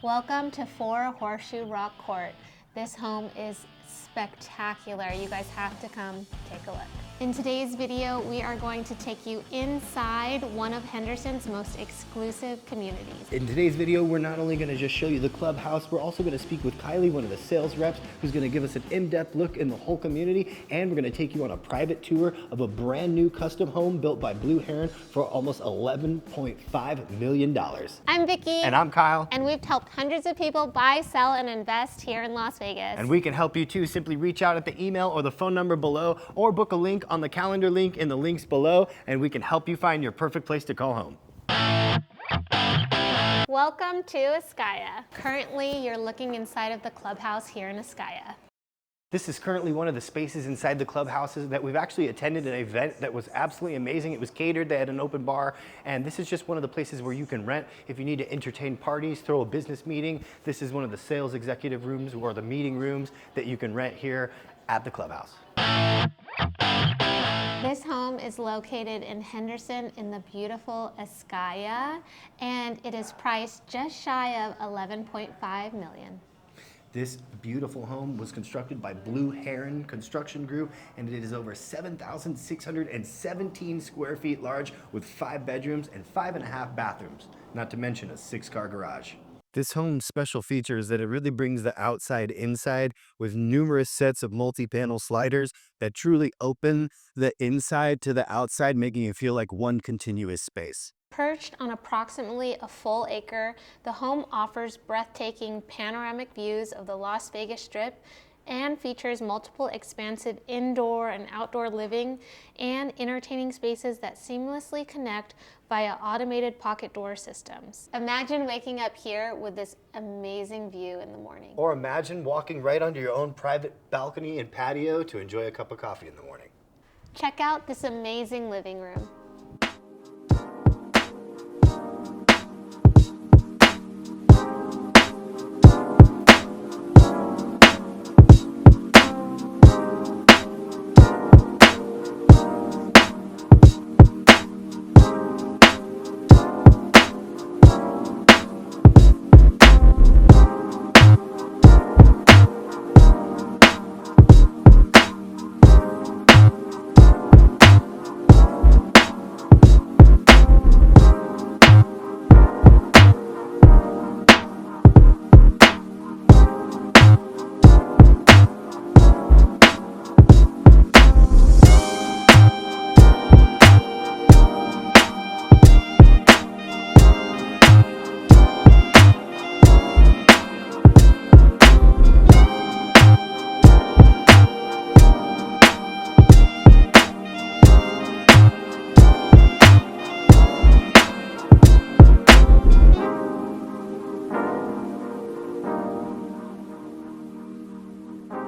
Welcome to 4 Horseshoe Rock Court. This home is spectacular. You guys have to come take a look. In today's video, we are going to take you inside one of Henderson's most exclusive communities. In today's video, we're not only going to just show you the clubhouse, we're also going to speak with Kylie, one of the sales reps, who's going to give us an in-depth look in the whole community, and we're going to take you on a private tour of a brand new custom home built by Blue Heron for almost $11.5 million. I'm Vicki. And I'm Kyle. And we've helped hundreds of people buy, sell, and invest here in Las Vegas. And we can help you too. Simply reach out at the email or the phone number below, or book a link on the calendar link in the links below, and we can help you find your perfect place to call home. Welcome to Ascaya. Currently, you're looking inside of the clubhouse here in Ascaya. This is currently one of the spaces inside the clubhouses that we've actually attended an event that was absolutely amazing. It was catered, they had an open bar, and this is just one of the places where you can rent if you need to entertain parties, throw a business meeting. This is one of the sales executive rooms or the meeting rooms that you can rent here at the clubhouse. This home is located in Henderson in the beautiful Ascaya, and it is priced just shy of $11.5 million. This beautiful home was constructed by Blue Heron Construction Group, and it is over 7,617 square feet large with 5 bedrooms and 5.5 bathrooms, not to mention a 6-car garage. This home's special feature is that it really brings the outside inside with numerous sets of multi-panel sliders that truly open the inside to the outside, making it feel like one continuous space. Perched on approximately a full acre, the home offers breathtaking panoramic views of the Las Vegas Strip and features multiple expansive indoor and outdoor living and entertaining spaces that seamlessly connect via automated pocket door systems. Imagine waking up here with this amazing view in the morning. Or imagine walking right onto your own private balcony and patio to enjoy a cup of coffee in the morning. Check out this amazing living room.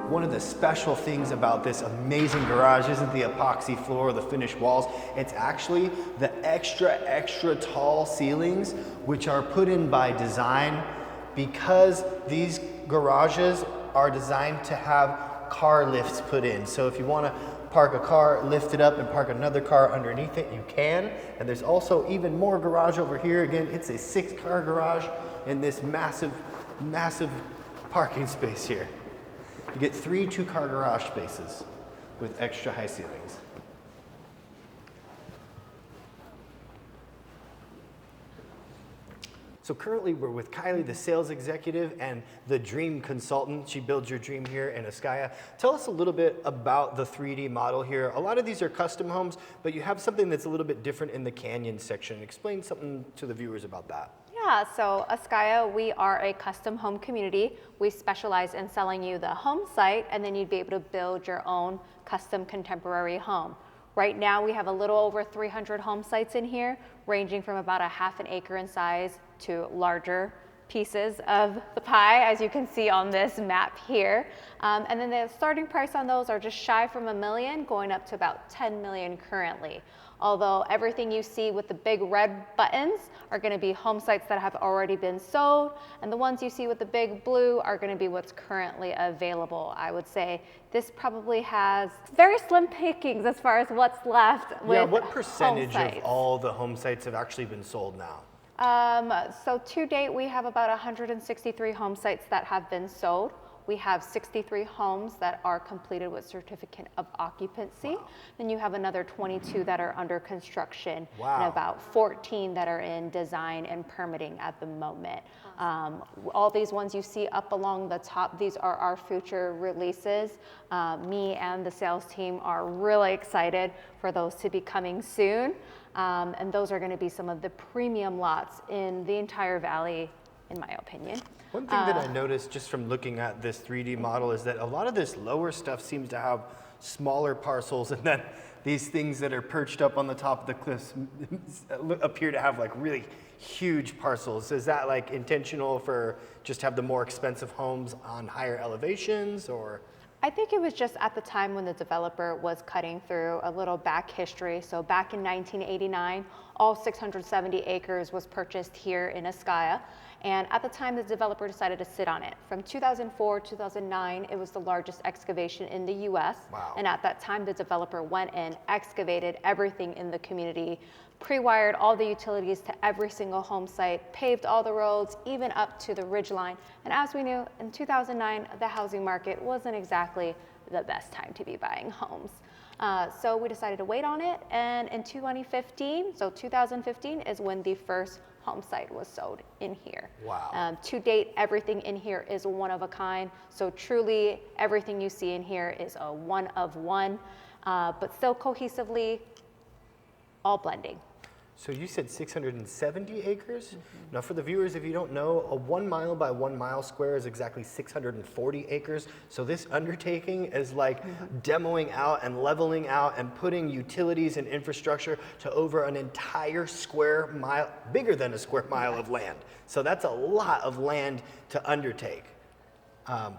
One of the special things about this amazing garage isn't the epoxy floor or the finished walls. It's actually the extra tall ceilings, which are put in by design because these garages are designed to have car lifts put in. So if you want to park a car, lift it up, and park another car underneath it, you can. And there's also even more garage over here. Again, it's a 6-car garage in this massive parking space here. You get 3 2-car garage spaces with extra high ceilings. So currently we're with Kylie, the sales executive and the dream consultant. She builds your dream here in Ascaya. Tell us a little bit about the 3D model here. A lot of these are custom homes, but you have something that's a little bit different in the canyon section. Explain something to the viewers about that. Yeah, so Ascaya, we are a custom home community. We specialize in selling you the home site, and then you'd be able to build your own custom contemporary home. Right now, we have a little over 300 home sites in here, ranging from about a ½ an acre in size to larger pieces of the pie, as you can see on this map here. And then the starting price on those are just shy from $1 million, going up to about $10 million currently. Although everything you see with the big red buttons are going to be home sites that have already been sold, and the ones you see with the big blue are going to be what's currently available. I would say this probably has very slim pickings as far as what's left with what percentage home sites. of all the home sites have actually been sold now? So to date, we have about 163 home sites that have been sold. We have 63 homes that are completed with certificate of occupancy. Wow. Then you have another 22 that are under construction, Wow. and about 14 that are in design and permitting at the moment. All these ones you see up along the top, these are our future releases. Me and the sales team are really excited for those to be coming soon. And those are going to be some of the premium lots in the entire valley, in my opinion. One thing that I noticed just from looking at this 3D model is that a lot of this lower stuff seems to have smaller parcels, and then these things that are perched up on the top of the cliffs appear to have like really huge parcels. Is that like intentional for just have the more expensive homes on higher elevations, or? I think it was just at the time when the developer was cutting through a little back history. So back in 1989, all 670 acres was purchased here in Ascaya. And at the time, the developer decided to sit on it. From 2004, 2009, it was the largest excavation in the US. Wow. And at that time, the developer went in, excavated everything in the community, pre-wired all the utilities to every single home site, paved all the roads, even up to the ridge line. And as we knew, in 2009, the housing market wasn't exactly the best time to be buying homes. So we decided to wait on it. And in 2015 is when the first home site was sold in here. Wow. To date, everything in here is one of a kind. So truly, everything you see in here is a one of one, but still cohesively, all blending. So you said 670 acres? Now for the viewers, if you don't know, a 1 mile by 1 mile square is exactly 640 acres. So this undertaking is like demoing out and leveling out and putting utilities and infrastructure to over an entire square mile, bigger than a square mile of land. So that's a lot of land to undertake.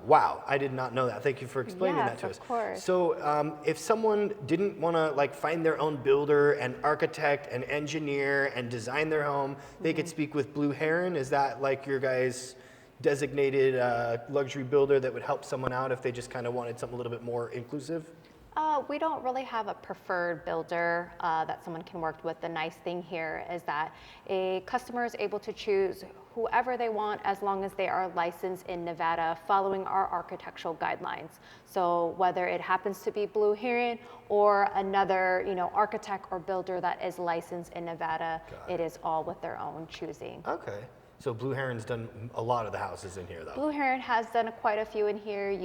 Wow, I did not know that. Thank you for explaining that to us. Of course. So if someone didn't want to like find their own builder and architect and engineer and design their home, they could speak with Blue Heron. Is that like your guys' designated luxury builder that would help someone out if they just kind of wanted something a little bit more inclusive? We don't really have a preferred builder that someone can work with. The nice thing here is that a customer is able to choose whoever they want as long as they are licensed in Nevada following our architectural guidelines. So whether it happens to be Blue Heron or another architect or builder that is licensed in Nevada, it is all with their own choosing. Okay. So Blue Heron's done a lot of the houses in here, though. Blue Heron has done quite a few in here.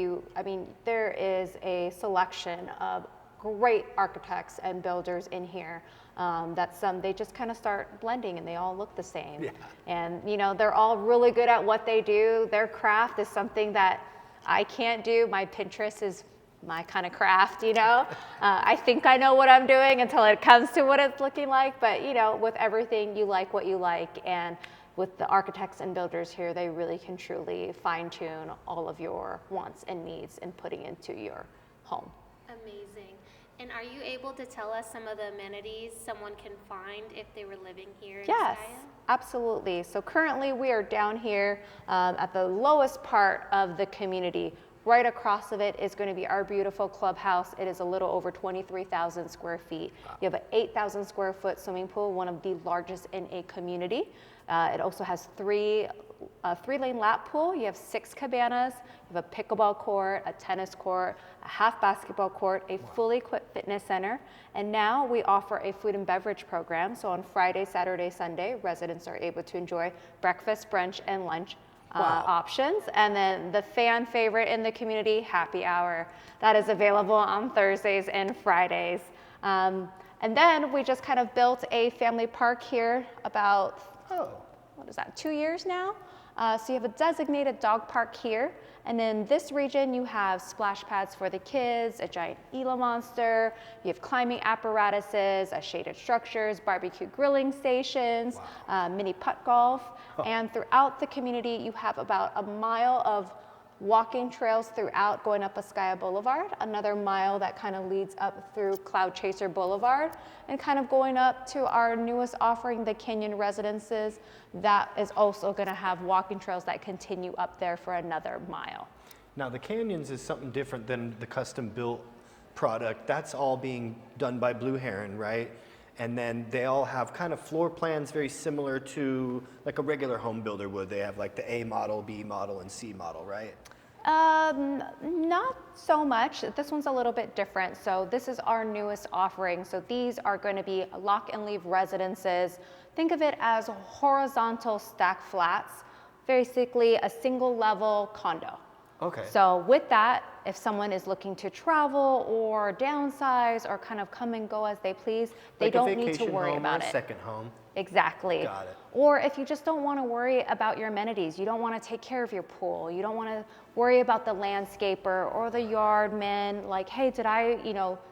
There is a selection of great architects and builders in here. They just kind of start blending and they all look the same. Yeah. And they're all really good at what they do. Their craft is something that I can't do. My Pinterest is my kind of craft, I think I know what I'm doing until it comes to what it's looking like. But with everything, you like what you like. And with the architects and builders here, they really can truly fine-tune all of your wants and needs in putting into your home. Amazing. And are you able to tell us some of the amenities someone can find if they were living here in Yes, Ascaya? absolutely. So currently we are down here at the lowest part of the community. Right across of it is going to be our beautiful clubhouse. It is a little over 23,000 square feet. You have an 8,000 square foot swimming pool, one of the largest in a community. It also has a 3-lane lap pool. You have 6 cabanas. You have a pickleball court, a tennis court, a half basketball court, a fully equipped fitness center. And now we offer a food and beverage program. So on Friday, Saturday, Sunday, residents are able to enjoy breakfast, brunch, and lunch options. And then the fan favorite in the community, happy hour. That is available on Thursdays and Fridays. And then we just kind of built a family park here about, 2 years now? So you have a designated dog park here. And in this region, you have splash pads for the kids, a giant Gila monster, you have climbing apparatuses, shaded structures, barbecue grilling stations, mini putt golf. And throughout the community, you have about a mile of walking trails throughout going up Ascaya Boulevard, another mile that kind of leads up through Cloud Chaser Boulevard, and kind of going up to our newest offering, the Canyon Residences. That is also going to have walking trails that continue up there for another mile. Now the Canyons is something different than the custom built product. That's all being done by Blue Heron, right? And then they all have kind of floor plans very similar to like a regular home builder would. They have like the A model, B model, and C model, right? Not so much. This one's a little bit different. So this is our newest offering. So these are going to be lock and leave residences. Think of it as horizontal stack flats, basically a single level condo. Okay. So with that, if someone is looking to travel or downsize or kind of come and go as they please, they like don't need to worry about or a it. second home. Exactly. Got it. Or if you just don't want to worry about your amenities, you don't want to take care of your pool, you don't want to worry about the landscaper or the yard man, like, hey, did I,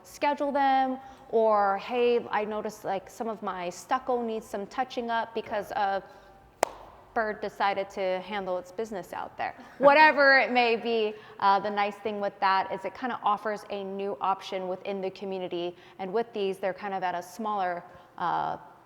schedule them? Or, hey, I noticed like some of my stucco needs some touching up because a bird decided to handle its business out there. Whatever it may be, the nice thing with that is it kind of offers a new option within the community. And with these, they're kind of at a smaller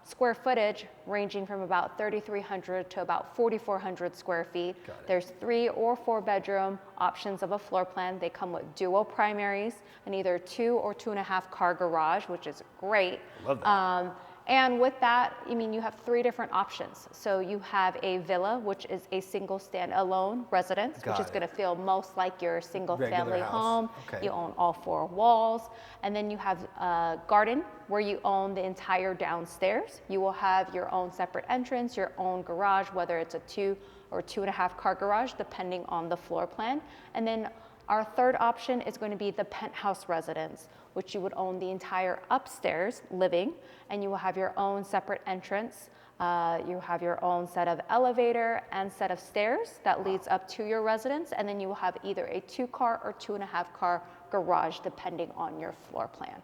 square footage, ranging from about 3,300 to about 4,400 square feet. There's 3 or 4 bedroom options of a floor plan. They come with dual primaries and either 2 or 2.5 car garage, which is great. Love that. And with that, you have 3 different options. So you have a villa, which is a single stand-alone residence, which is going to feel most like your single family home. Okay. You own all 4 walls. And then you have a garden where you own the entire downstairs. You will have your own separate entrance, your own garage, whether it's a 2 or 2.5 car garage, depending on the floor plan. And then our third option is going to be the penthouse residence, which you would own the entire upstairs living, and you will have your own separate entrance. You have your own set of elevator and set of stairs that leads up to your residence, and then you will have either a 2-car or 2.5-car garage, depending on your floor plan.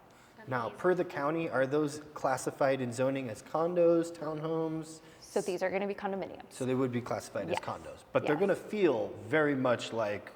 Now, per the county, are those classified in zoning as condos, townhomes? So these are going to be condominiums. So they would be classified Yes. as condos, but they're Yes. going to feel very much like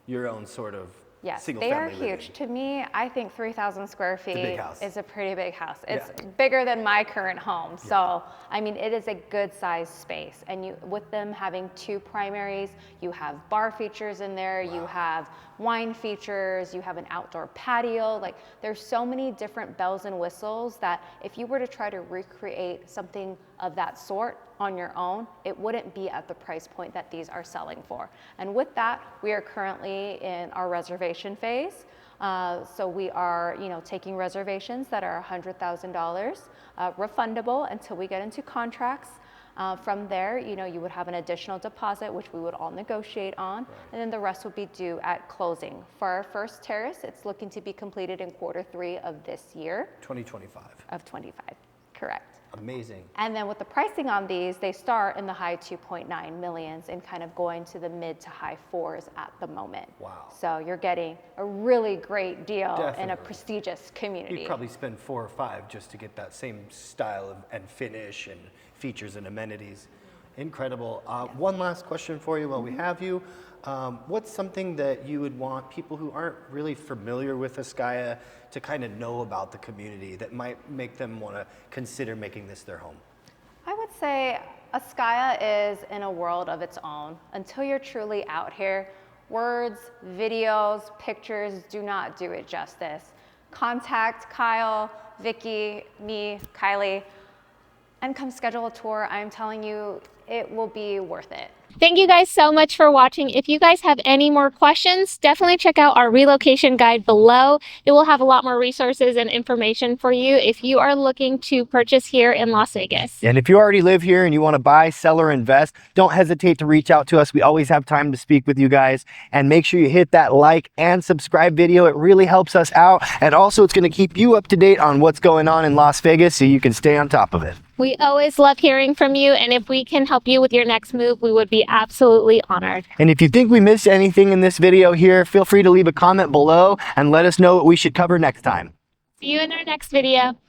your own sort of Yes, single they are family huge. living. To me, I think 3,000 square feet big house. is a pretty big house. It's Yeah. bigger than my current home. So, it is a good sized space. And with them having 2 primaries, you have bar features in there, you have wine features, you have an outdoor patio. Like, there's so many different bells and whistles that if you were to try to recreate something of that sort on your own, it wouldn't be at the price point that these are selling for. And with that, we are currently in our reservation phase. So we are, taking reservations that are $100,000, refundable until we get into contracts. From there, you would have an additional deposit, which we would all negotiate on, and then the rest would be due at closing. For our first terrace, it's looking to be completed in Q3 of this year. 2025. Of 25, correct. Amazing. And then with the pricing on these, they start in the high 2.9 millions and kind of going to the mid to high 4s at the moment. Wow. So you're getting a really great deal in a Definitely. prestigious community. You'd probably spend 4 or 5 just to get that same style and finish and features and amenities. Incredible. One last question for you while we have you. What's something that you would want people who aren't really familiar with Ascaya to kind of know about the community that might make them want to consider making this their home? I would say Ascaya is in a world of its own. Until you're truly out here, words, videos, pictures do not do it justice. Contact Kyle, Vicky, me, Kylie, and come schedule a tour. I'm telling you, it will be worth it. Thank you guys so much for watching. If you guys have any more questions, definitely check out our relocation guide below. It will have a lot more resources and information for you if you are looking to purchase here in Las Vegas. And if you already live here and you want to buy, sell, or invest, don't hesitate to reach out to us. We always have time to speak with you guys. And make sure you hit that like and subscribe video. It really helps us out. And also, it's going to keep you up to date on what's going on in Las Vegas so you can stay on top of it. We always love hearing from you, and if we can help you with your next move, we would be absolutely honored. And if you think we missed anything in this video here, feel free to leave a comment below and let us know what we should cover next time. See you in our next video.